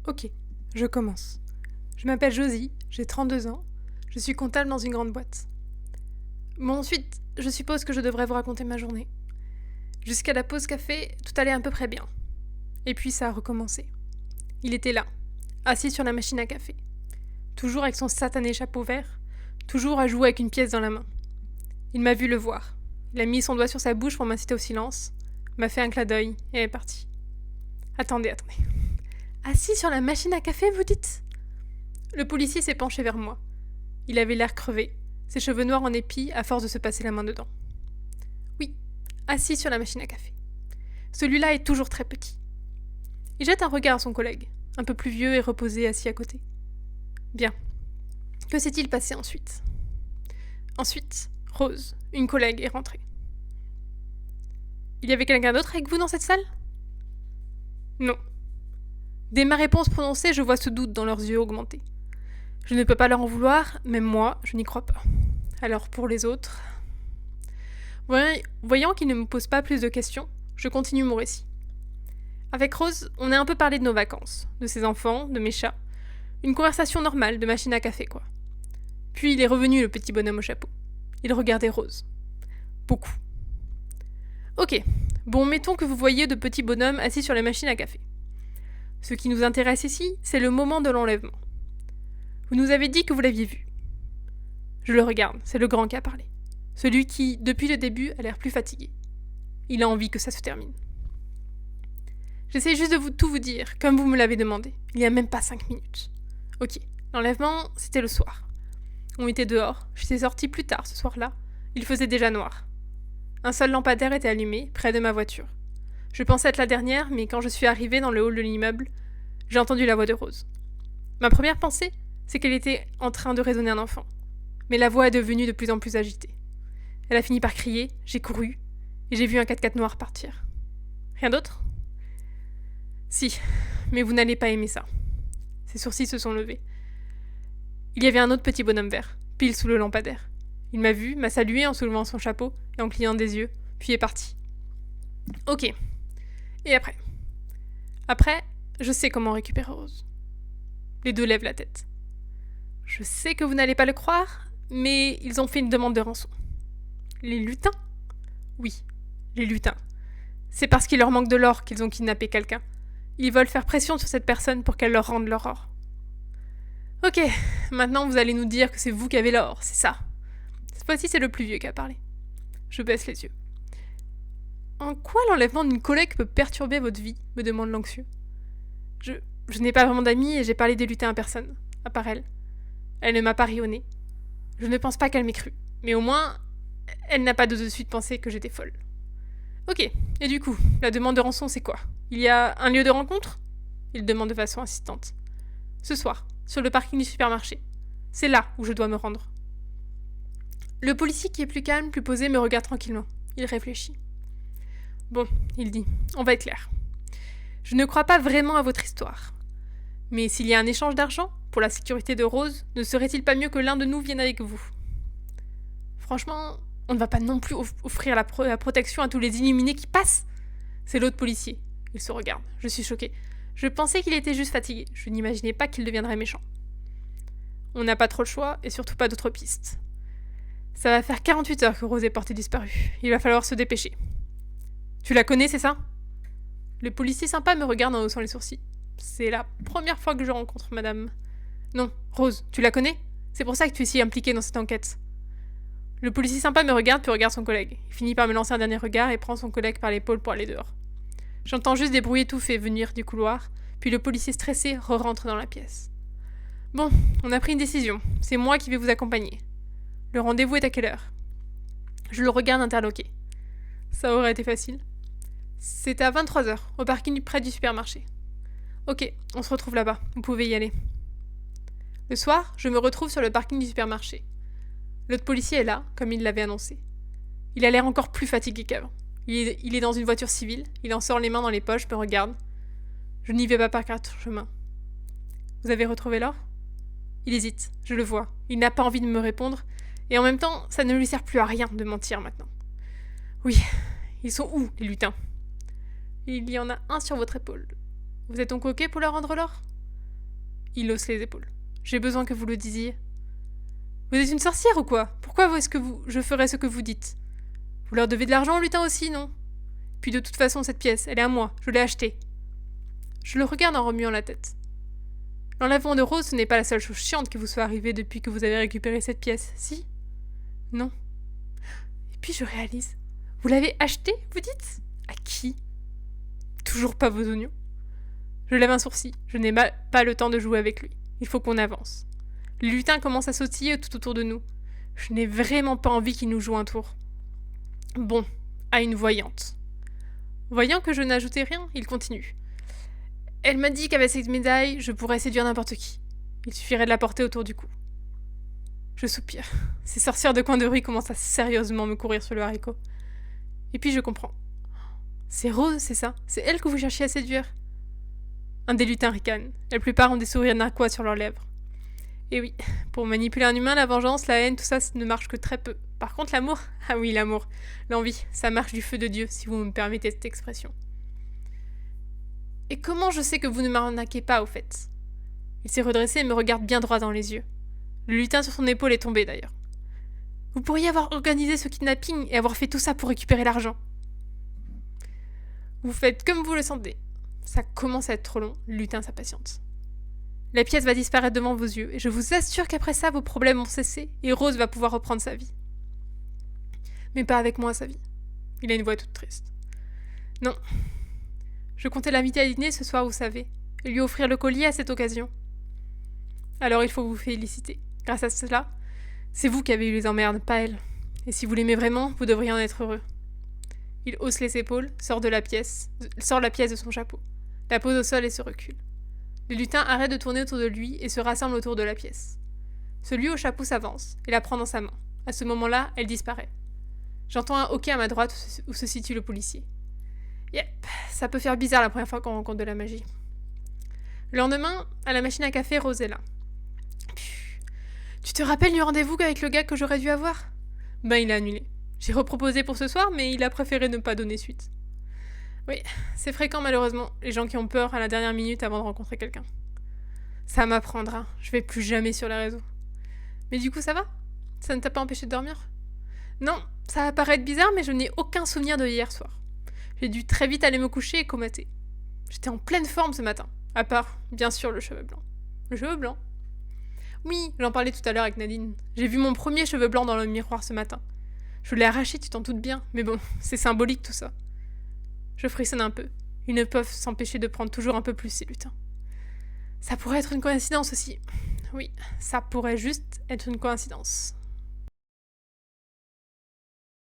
Ok, je commence. Je m'appelle Josie, j'ai 32 ans, je suis comptable dans une grande boîte. Bon, ensuite, je suppose que je devrais vous raconter ma journée. Jusqu'à la pause café, tout allait à peu près bien. Et puis ça a recommencé. Il était là, assis sur la machine à café. Toujours avec son satané chapeau vert, toujours à jouer avec une pièce dans la main. Il m'a vu le voir. Il a mis son doigt sur sa bouche pour m'inciter au silence, m'a fait un clin d'œil et est parti. Attendez. Assis sur la machine à café, vous dites ? Le policier s'est penché vers moi. Il avait l'air crevé, ses cheveux noirs en épis à force de se passer la main dedans. Oui, assis sur la machine à café. Celui-là est toujours très petit. Il jette un regard à son collègue, un peu plus vieux et reposé assis à côté. Bien. Que s'est-il passé ensuite ? Ensuite, Rose, une collègue, est rentrée. Il y avait quelqu'un d'autre avec vous dans cette salle ? Non. Dès ma réponse prononcée, je vois ce doute dans leurs yeux augmenter. Je ne peux pas leur en vouloir, même moi, je n'y crois pas. Alors pour les autres... Voyant qu'ils ne me posent pas plus de questions, je continue mon récit. Avec Rose, on a un peu parlé de nos vacances, de ses enfants, de mes chats. Une conversation normale, de machine à café, quoi. Puis il est revenu, le petit bonhomme au chapeau. Il regardait Rose. Beaucoup. Ok, bon, mettons que vous voyez de petits bonhommes assis sur la machine à café. Ce qui nous intéresse ici, c'est le moment de l'enlèvement. Vous nous avez dit que vous l'aviez vu. Je le regarde, c'est le grand qui a parlé. Celui qui, depuis le début, a l'air plus fatigué. Il a envie que ça se termine. J'essaie juste de tout vous dire, comme vous me l'avez demandé. Il n'y a même pas 5 minutes. Ok, l'enlèvement, c'était le soir. On était dehors, j'étais sortie plus tard ce soir-là. Il faisait déjà noir. Un seul lampadaire était allumé, près de ma voiture. Je pensais être la dernière, mais quand je suis arrivée dans le hall de l'immeuble, j'ai entendu la voix de Rose. Ma première pensée, c'est qu'elle était en train de raisonner un enfant. Mais la voix est devenue de plus en plus agitée. Elle a fini par crier, j'ai couru, et j'ai vu un 4x4 noir partir. Rien d'autre ? Si, mais vous n'allez pas aimer ça. Ses sourcils se sont levés. Il y avait un autre petit bonhomme vert, pile sous le lampadaire. Il m'a vu, m'a salué en soulevant son chapeau et en clignant des yeux, puis est parti. Ok. Et après ? Après, je sais comment récupérer Rose. Les deux lèvent la tête. Je sais que vous n'allez pas le croire, mais ils ont fait une demande de rançon. Les lutins ? Oui, les lutins. C'est parce qu'il leur manque de l'or qu'ils ont kidnappé quelqu'un. Ils veulent faire pression sur cette personne pour qu'elle leur rende leur or. Ok, maintenant vous allez nous dire que c'est vous qui avez l'or, c'est ça. Cette fois-ci, c'est le plus vieux qui a parlé. Je baisse les yeux. En quoi l'enlèvement d'une collègue peut perturber votre vie ? Me demande l'anxieux. Je n'ai pas vraiment d'amis et j'ai parlé des lutins à personne, à part elle. Elle ne m'a pas ri au nez. Je ne pense pas qu'elle m'ait cru, mais au moins, elle n'a pas de suite pensé que j'étais folle. Ok, et du coup, la demande de rançon, c'est quoi ? Il y a un lieu de rencontre ? Il demande de façon insistante. Ce soir, sur le parking du supermarché. C'est là où je dois me rendre. Le policier qui est plus calme, plus posé, me regarde tranquillement. Il réfléchit. Bon, il dit, on va être clair. Je ne crois pas vraiment à votre histoire. Mais s'il y a un échange d'argent, pour la sécurité de Rose, ne serait-il pas mieux que l'un de nous vienne avec vous ? Franchement, on ne va pas non plus offrir la protection à tous les illuminés qui passent. C'est l'autre policier. Il se regarde. Je suis choquée. Je pensais qu'il était juste fatigué. Je n'imaginais pas qu'il deviendrait méchant. On n'a pas trop le choix et surtout pas d'autres pistes. Ça va faire 48 heures que Rose est portée disparue. Il va falloir se dépêcher. Tu la connais, c'est ça ? Le policier sympa me regarde en haussant les sourcils. C'est la première fois que je rencontre madame. Non, Rose, tu la connais ? C'est pour ça que tu es si impliquée dans cette enquête. Le policier sympa me regarde puis regarde son collègue. Il finit par me lancer un dernier regard et prend son collègue par l'épaule pour aller dehors. J'entends juste des bruits étouffés venir du couloir, puis le policier stressé re-rentre dans la pièce. Bon, on a pris une décision. C'est moi qui vais vous accompagner. Le rendez-vous est à quelle heure ? Je le regarde interloqué. Ça aurait été facile. C'est à 23h, au parking près du supermarché. Ok, on se retrouve là-bas. Vous pouvez y aller. Le soir, je me retrouve sur le parking du supermarché. L'autre policier est là, comme il l'avait annoncé. Il a l'air encore plus fatigué qu'avant. Il est dans une voiture civile, il en sort les mains dans les poches, me regarde. Je n'y vais pas par 4 chemins. Vous avez retrouvé l'or ? Il hésite, je le vois. Il n'a pas envie de me répondre, et en même temps, ça ne lui sert plus à rien de mentir maintenant. Oui, ils sont où, les lutins ? Il y en a un sur votre épaule. Vous êtes donc ok pour leur rendre l'or ? Il hausse les épaules. J'ai besoin que vous le disiez. Vous êtes une sorcière ou quoi? Pourquoi est-ce que je ferais ce que vous dites? Vous leur devez de l'argent aux lutins aussi, non? Puis de toute façon, cette pièce, elle est à moi, je l'ai achetée. Je le regarde en remuant la tête. L'enlèvement de Rose, ce n'est pas la seule chose chiante qui vous soit arrivée depuis que vous avez récupéré cette pièce, si? Non. Et puis je réalise. Vous l'avez achetée, vous dites? À qui? Toujours pas vos oignons. Je lève un sourcil. Je n'ai pas le temps de jouer avec lui. Il faut qu'on avance. Les lutins commencent à sautiller tout autour de nous. Je n'ai vraiment pas envie qu'ils nous jouent un tour. Bon, à une voyante. Voyant que je n'ajoutais rien, il continue. Elle m'a dit qu'avec cette médaille, je pourrais séduire n'importe qui. Il suffirait de la porter autour du cou. Je soupire. Ces sorcières de coin de rue commencent à sérieusement me courir sur le haricot. Et puis je comprends. C'est Rose, c'est ça? C'est elle que vous cherchiez à séduire? Un des lutins ricane. La plupart ont des sourires narquois sur leurs lèvres. Et oui, pour manipuler un humain, la vengeance, la haine, tout ça ne marche que très peu. Par contre, l'amour, ah oui, l'amour, l'envie, ça marche du feu de Dieu, si vous me permettez cette expression. Et comment je sais que vous ne m'arnaquez pas, au fait? Il s'est redressé et me regarde bien droit dans les yeux. Le lutin sur son épaule est tombé, d'ailleurs. Vous pourriez avoir organisé ce kidnapping et avoir fait tout ça pour récupérer l'argent. Vous faites comme vous le sentez. Ça commence à être trop long, le lutin s'impatiente. La pièce va disparaître devant vos yeux, et je vous assure qu'après ça, vos problèmes vont cesser, et Rose va pouvoir reprendre sa vie. Mais pas avec moi, sa vie. Il a une voix toute triste. Non. Je comptais l'inviter à dîner ce soir, vous savez, et lui offrir le collier à cette occasion. Alors il faut vous féliciter. Grâce à cela, c'est vous qui avez eu les emmerdes, pas elle. Et si vous l'aimez vraiment, vous devriez en être heureux. Il hausse les épaules, sort la pièce de son chapeau, la pose au sol et se recule. Les lutins arrêtent de tourner autour de lui et se rassemblent autour de la pièce. Celui au chapeau s'avance et la prend dans sa main. À ce moment-là, elle disparaît. J'entends un hoquet à ma droite où se situe le policier. Yep, ça peut faire bizarre la première fois qu'on rencontre de la magie. Le lendemain, à la machine à café, Rose est là. Tu te rappelles du rendez-vous avec le gars que j'aurais dû avoir? Ben, il a annulé. J'ai reproposé pour ce soir, mais il a préféré ne pas donner suite. Oui, c'est fréquent malheureusement, les gens qui ont peur à la dernière minute avant de rencontrer quelqu'un. Ça m'apprendra, je vais plus jamais sur les réseaux. Mais du coup, ça va? Ça ne t'a pas empêché de dormir? Non, ça va paraître bizarre, mais je n'ai aucun souvenir de hier soir. J'ai dû très vite aller me coucher et comater. J'étais en pleine forme ce matin, à part, bien sûr, le cheveu blanc. Le cheveu blanc? Oui, j'en parlais tout à l'heure avec Nadine. J'ai vu mon premier cheveu blanc dans le miroir ce matin. Je l'ai arraché, tu t'en doutes bien, mais bon, c'est symbolique tout ça. Je frissonne un peu. Ils ne peuvent s'empêcher de prendre toujours un peu plus, ces lutins. Ça pourrait être une coïncidence aussi. Oui, ça pourrait juste être une coïncidence.